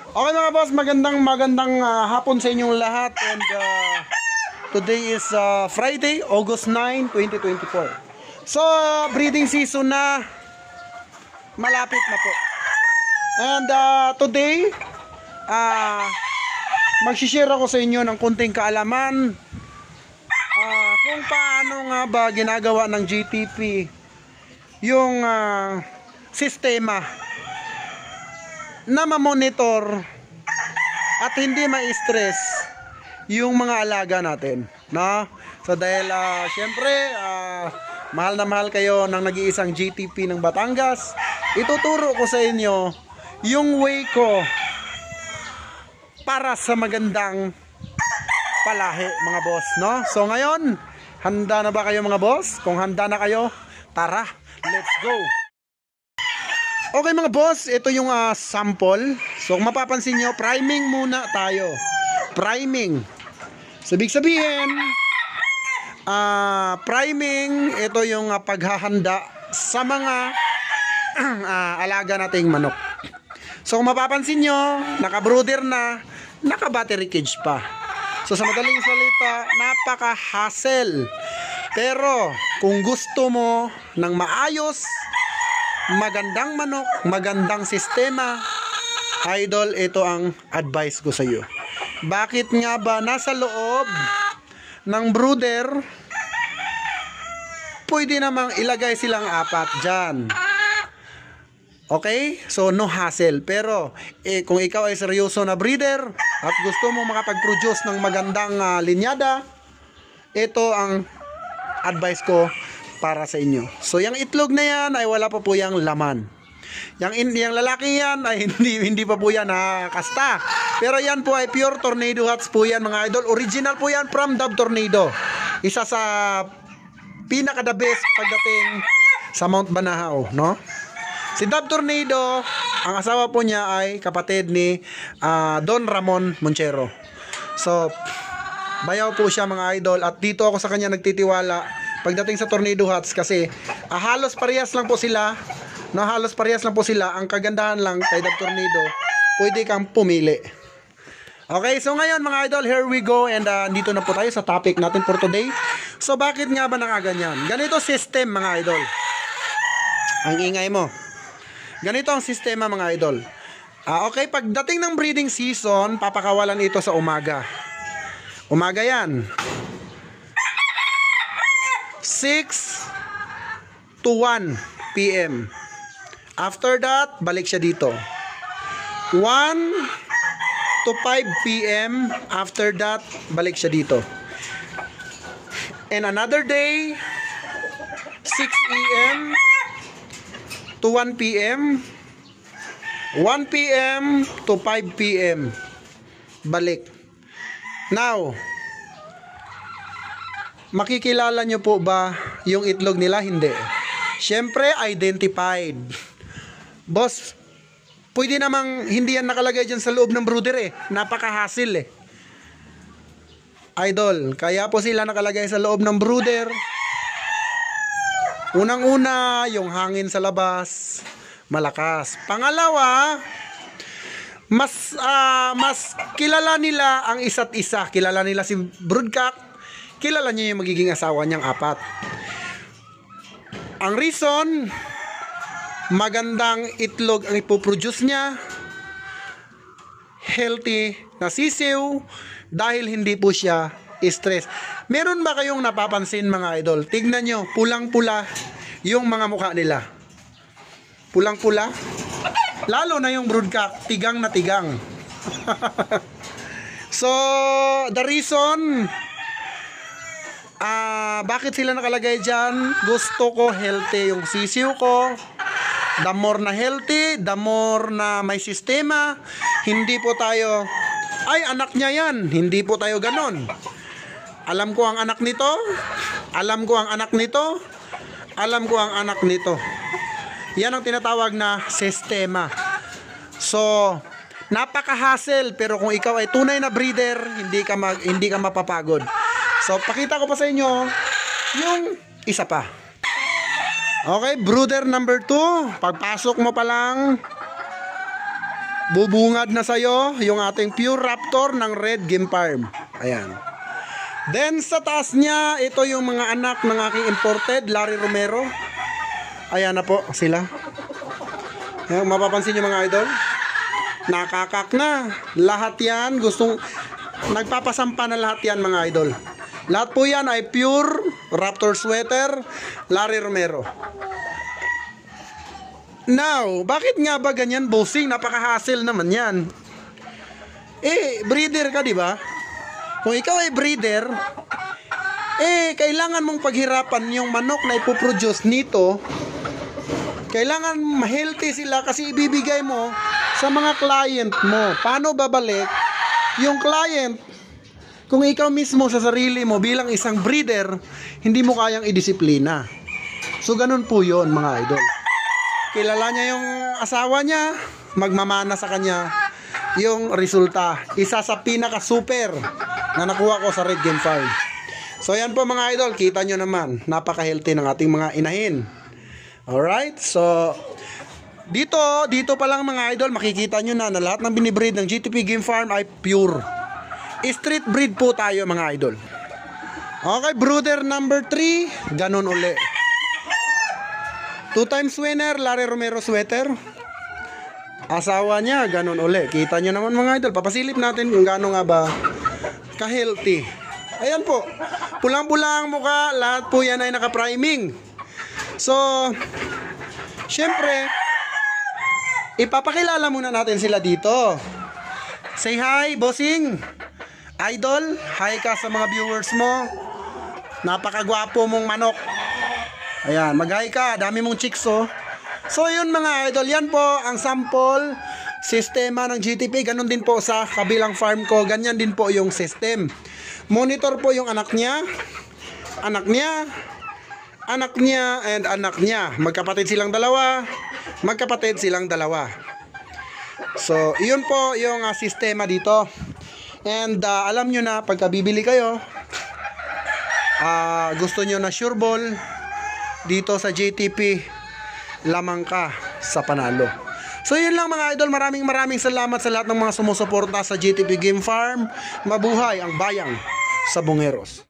Okay mga boss, magandang hapon sa inyong lahat. And today is Friday, August 9, 2024. So, breeding season na, malapit na po. And today, mag-share ako sa inyo ng konting kaalaman kung paano nga ba ginagawa ng GTP yung sistema na ma-monitor at hindi ma-stress yung mga alaga natin, no? So dahil syempre mahal na mahal kayo ng nag-iisang GTP ng Batangas, ituturo ko sa inyo yung way ko para sa magandang palahi, mga boss, no? So ngayon, handa na ba kayo mga boss? Kung handa na kayo, tara, let's go! Okay mga boss, ito yung sample. So kung mapapansin nyo, priming muna tayo. Priming. So ibig sabihin, priming, ito yung paghahanda sa mga alaga nating manok. So kung mapapansin nyo, naka-brooder na, naka-battery cage pa. So sa madaling salita, napaka-hassle. Pero kung gusto mo ng maayos, magandang manok, magandang sistema, idol, ito ang advice ko sa iyo. Bakit nga ba nasa loob ng brooder, pwede namang ilagay silang apat dyan. Okay? So no hassle. Pero kung ikaw ay seryoso na breeder at gusto mo makapag-produce ng magandang linyada, ito ang advice ko para sa inyo. So yung itlog na yan ay wala pa po yung laman. Yung lalaki yan ay hindi pa po yan nakakasta. Pero yan po ay pure tornado hats po yan mga idol. Original po yan from Dove Tornado. Isa sa pinaka the best pagdating sa Mount Banahaw, no? Si Dove Tornado, ang asawa po niya ay kapatid ni Don Ramon Monchero. So bayaw po siya mga idol, at dito ako sa kanya nagtitiwala pagdating sa Tornado Hats kasi halos parehas lang po sila, no? Halos parehas lang po sila. Ang kagandahan lang kay Dove Tornado, pwede kang pumili. Okay, so ngayon mga idol, here we go, and dito na po tayo sa topic natin for today. So bakit nga ba nakaganyan? Ganito system mga idol. Ang ingay mo. Ganito ang sistema mga idol. Okay, pagdating ng breeding season, papakawalan ito sa umaga. Umaga yan. 6 to 1 p.m. After that, balik siya dito. 1 to 5 p.m. After that, balik siya dito. And another day, 6 a.m. to 1 p.m. 1 p.m. to 5 p.m. Balik. Now, makikilala nyo po ba yung itlog nila? Hindi. Siyempre, identified. Boss, pwede namang hindi yan nakalagay dyan sa loob ng brooder eh. Napaka-hassle eh. Idol, kaya po sila nakalagay sa loob ng brooder. Unang-una, yung hangin sa labas, malakas. Pangalawa, mas kilala nila ang isa't isa. Kilala nila si broodcock. Kilala niya yung magiging asawa niyang apat. Ang reason, magandang itlog ang ipoproduce niya, healthy na sisiw, dahil hindi po siya stress. Meron ba kayong napapansin mga idol? Tignan nyo, pulang-pula yung mga mukha nila. Pulang-pula. Lalo na yung broodcock, tigang na tigang. So, the reason, bakit sila nakalagay dyan? Gusto ko healthy yung sisiw ko. The more na healthy, the more na may sistema. Hindi po tayo, ay anak niya yan. Hindi po tayo ganon. Alam ko ang anak nito. Alam ko ang anak nito. Alam ko ang anak nito. Yan ang tinatawag na sistema. So, napaka-hassle, pero kung ikaw ay tunay na breeder, hindi ka mapapagod. So, pakita ko pa sa inyo yung isa pa. Okay, brooder number 2. Pagpasok mo pa lang, bubungad na sa'yo yung ating pure raptor ng Red Game Farm. Ayan. Then sa taas niya, ito yung mga anak ng aking imported, Larry Romero. Ayan na po sila. Ayan, mapapansin nyo mga idol. Nakakak na. Lahat yan, nagpapasampa na lahat yan mga idol. Lahat po yan ay pure raptor sweater, Larry Romero. Now, bakit nga ba ganyan, bossing? Napaka-hassle naman yan. Breeder ka, di ba? Kung ikaw ay breeder, kailangan mong paghirapan yung manok na ipoproduce nito. Kailangan ma-healthy sila kasi ibibigay mo sa mga client mo. Paano babalik yung client kung ikaw mismo sa sarili mo bilang isang breeder, hindi mo kayang idisiplina? So, ganun po yun mga idol. Kilala niya yung asawa niya, magmamana sa kanya yung resulta. Isa sa pinaka-super na nakuha ko sa Red Game Farm. So yan po mga idol, kita nyo naman, napaka-healthy ng ating mga inahin. Alright, so dito pa lang mga idol, makikita nyo na lahat ng binibreed ng GTP Game Farm ay pure. Street breed po tayo mga idol. Okay, brooder number 3, ganun uli. 2 times winner, Larry Romero sweater. Asawa niya, ganun uli. Kita nyo naman mga idol. Papasilip natin kung gaano nga ba ka-healthy. Ayan po. Pulang-pulang mukha. Lahat po yan ay naka-priming. So, syempre, ipapakilala muna natin sila dito. Say hi, bossing. Idol, hi ka sa mga viewers mo. Napakagwapo mong manok. Ayan, mag-hi ka, dami mong chicks oh. So yun mga idol, yan po ang sample sistema ng GTP. Ganun din po sa kabilang farm ko, ganyan din po yung system. Monitor po yung anak niya, anak niya, anak niya, and anak niya. Magkapatid silang dalawa, magkapatid silang dalawa. So yun po yung sistema dito. And alam nyo na, pagka bibili kayo, gusto nyo na sure ball, dito sa JTP, lamang ka sa panalo. So yun lang mga idol, maraming salamat sa lahat ng mga sumusuporta sa JTP Game Farm. Mabuhay ang bayang sa Bungeros.